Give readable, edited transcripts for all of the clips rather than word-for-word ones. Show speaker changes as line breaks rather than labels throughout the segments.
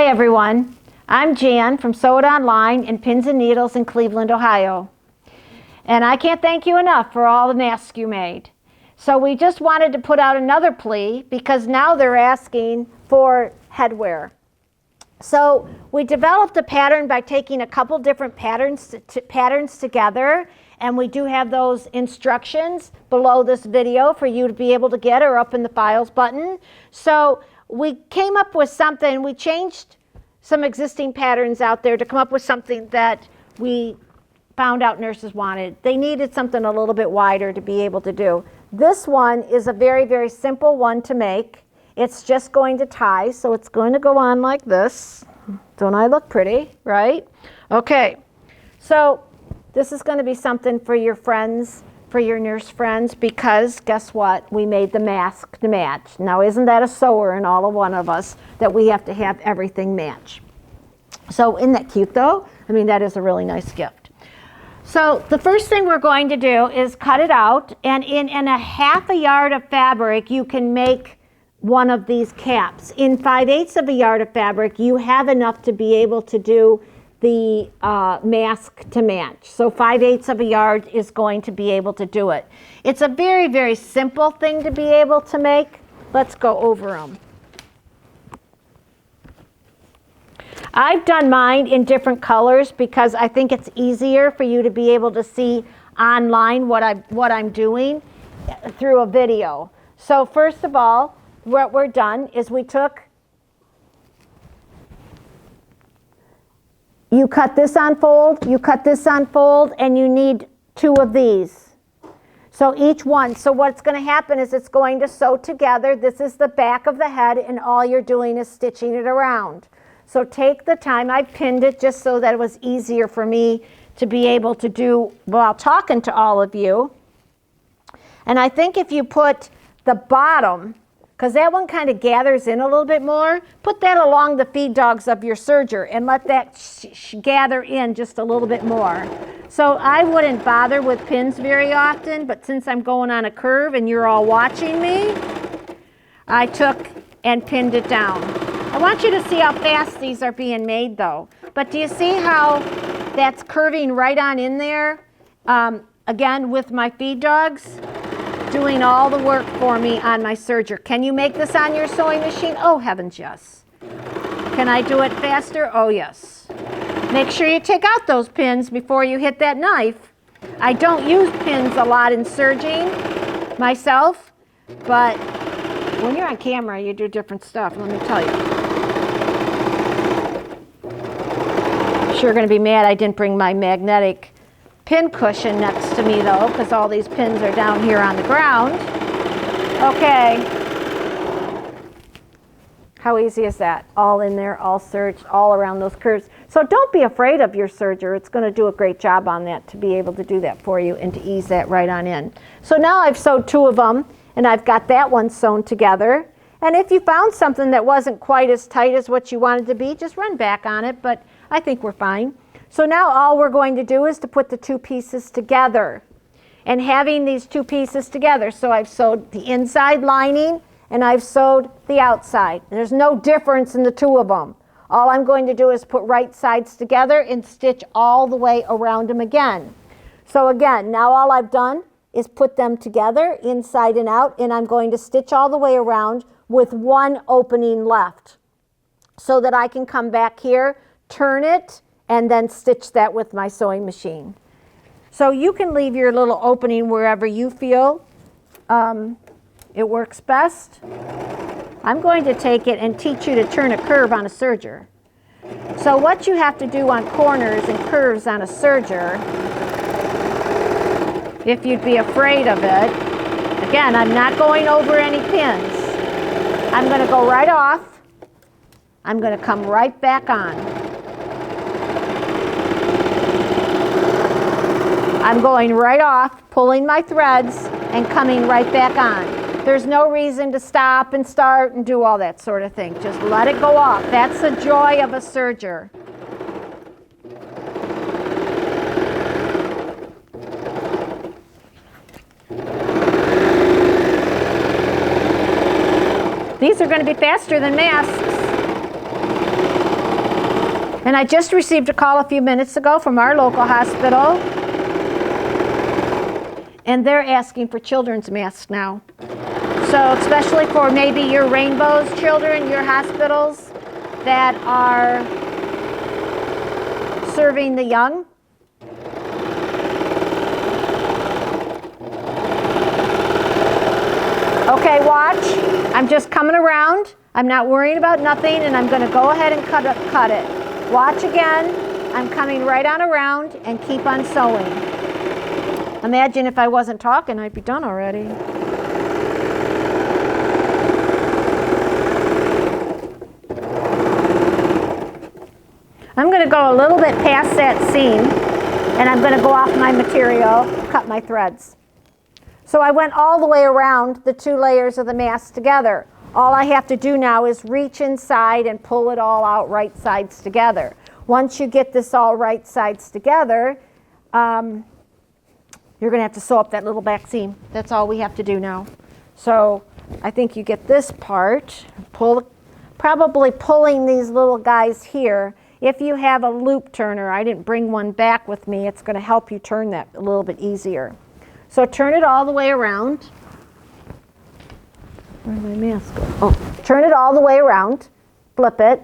Hi everyone, I'm Jan from Sew It Online in Pins and Needles in Cleveland, Ohio. And I can't thank you enough for all the masks you made. So we just wanted to put out another plea because now they're asking for headwear. So we developed a pattern by taking a couple different patterns together, and we do have those instructions below this video for you to be able to get, or up in the files button. So we came up with something, we changed some existing patterns out there to come up with something that we found out nurses wanted. They needed something a little bit wider to be able to do. This one is a very, very simple one to make. It's just going to tie, so it's going to go on like this. Don't I look pretty, right? Okay, so this is going to be something for your friends, for your nurse friends, because guess what? We made the mask to match. Now, isn't that a sewer in all of one of us that we have to have everything match? So isn't that cute though? I mean, that is a really nice gift. So the first thing we're going to do is cut it out, and in a half a yard of fabric, you can make one of these caps. In 5/8 of a yard of fabric, you have enough to be able to do the mask to match. So 5/8 of a yard is going to be able to do it. It's a very, very simple thing to be able to make. Let's go over them. I've done mine in different colors because I think it's easier for you to be able to see online what I'm doing through a video. So first of all, what we're done is we took, you cut this on fold, you cut this on fold, and you need 2 of these. So each one, so what's going to happen is it's going to sew together. This is the back of the head, and all you're doing is stitching it around. So take the time. I pinned it just so that it was easier for me to be able to do while talking to all of you. And I think if you put the bottom, because that one kind of gathers in a little bit more, put that along the feed dogs of your serger and let that gather in just a little bit more. So I wouldn't bother with pins very often, but since I'm going on a curve and you're all watching me, I took and pinned it down. I want you to see how fast these are being made though. But do you see how that's curving right on in there? Again, with my feed dogs, doing all the work for me on my serger. Can you make this on your sewing machine? Oh heavens, yes. Can I do it faster? Oh yes. Make sure you take out those pins before you hit that knife. I don't use pins a lot in serging myself, but when you're on camera, you do different stuff, let me tell you. I'm sure going to be mad I didn't bring my magnetic pin cushion next to me though, because all these pins are down here on the ground. Okay. How easy is that? All in there, all serged, all around those curves. So don't be afraid of your serger. It's going to do a great job on that to be able to do that for you and to ease that right on in. So now I've sewed 2 of them, and I've got that one sewn together. And if you found something that wasn't quite as tight as what you wanted to be, just run back on it, but I think we're fine. So now all we're going to do is to put the 2 pieces together. And having these 2 pieces together, so I've sewed the inside lining and I've sewed the outside. There's no difference in the 2 of them. All I'm going to do is put right sides together and stitch all the way around them again. So again, now all I've done is put them together inside and out, and I'm going to stitch all the way around with 1 opening left so that I can come back here, turn it, and then stitch that with my sewing machine. So you can leave your little opening wherever you feel it works best. I'm going to take it and teach you to turn a curve on a serger. So what you have to do on corners and curves on a serger, if you'd be afraid of it, again, I'm not going over any pins. I'm going to go right off. I'm going to come right back on. I'm going right off, pulling my threads, and coming right back on. There's no reason to stop and start and do all that sort of thing. Just let it go off. That's the joy of a serger. These are going to be faster than masks. And I just received a call a few minutes ago from our local hospital, and they're asking for children's masks now. So especially for maybe your Rainbows children, your hospitals that are serving the young. Okay, watch. I'm just coming around. I'm not worrying about nothing, and I'm going to go ahead and cut it. Watch again. I'm coming right on around and keep on sewing. Imagine if I wasn't talking, I'd be done already. I'm going to go a little bit past that seam, and I'm going to go off my material, cut my threads. So I went all the way around the 2 layers of the mask together. All I have to do now is reach inside and pull it all out right sides together. Once you get this all right sides together, you're going to have to sew up that little back seam. That's all we have to do now. So I think you get this part, probably pulling these little guys here. If you have a loop turner, I didn't bring one back with me, it's going to help you turn that a little bit easier. So turn it all the way around. Where's my mask? Oh, turn it all the way around, flip it,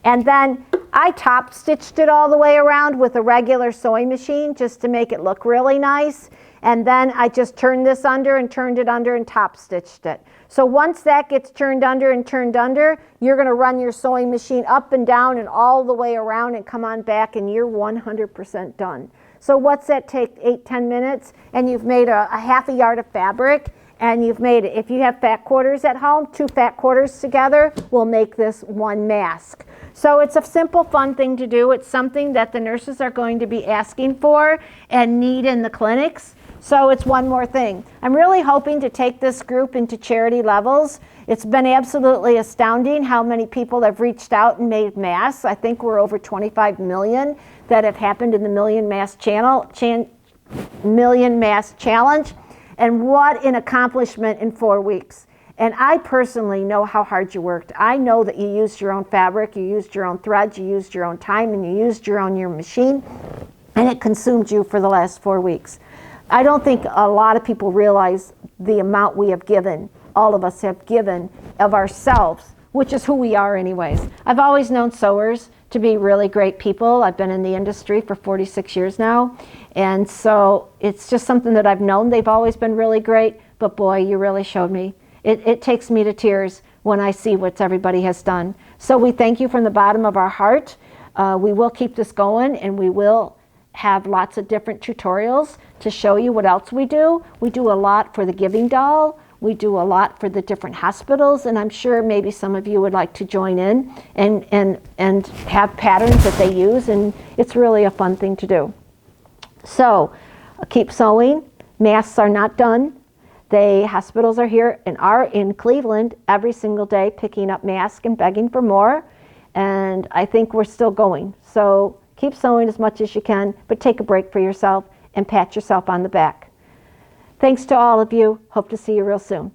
and then I top stitched it all the way around with a regular sewing machine just to make it look really nice. And then I just turned this under and turned it under and top stitched it. So once that gets turned under and turned under, you're going to run your sewing machine up and down and all the way around and come on back, and you're 100% done. So what's that take, 8-10 minutes? And you've made a half a yard of fabric, and you've made it. If you have fat quarters at home, 2 fat quarters together will make this 1 mask. So it's a simple, fun thing to do. It's something that the nurses are going to be asking for and need in the clinics. So it's one more thing. I'm really hoping to take this group into charity levels. It's been absolutely astounding how many people have reached out and made masks. I think we're over 25 million that have happened in the Million Mask Challenge. And what an accomplishment in 4 weeks. And I personally know how hard you worked. I know that you used your own fabric, you used your own threads, you used your own time, and you used your machine, and it consumed you for the last 4 weeks. I don't think a lot of people realize the amount we have given, all of us have given of ourselves, which is who we are anyways. I've always known sewers to be really great people. I've been in the industry for 46 years now, and so it's just something that I've known. They've always been really great, but boy, you really showed me. It takes me to tears when I see what everybody has done. So we thank you from the bottom of our heart. We will keep this going, and we will have lots of different tutorials to show you what else we do. We do a lot for the Giving Doll. We do a lot for the different hospitals, and I'm sure maybe some of you would like to join in and have patterns that they use, and it's really a fun thing to do. So keep sewing. Masks are not done. The hospitals are here and are in Cleveland every single day picking up masks and begging for more, and I think we're still going. So keep sewing as much as you can, but take a break for yourself and pat yourself on the back. Thanks to all of you. Hope to see you real soon.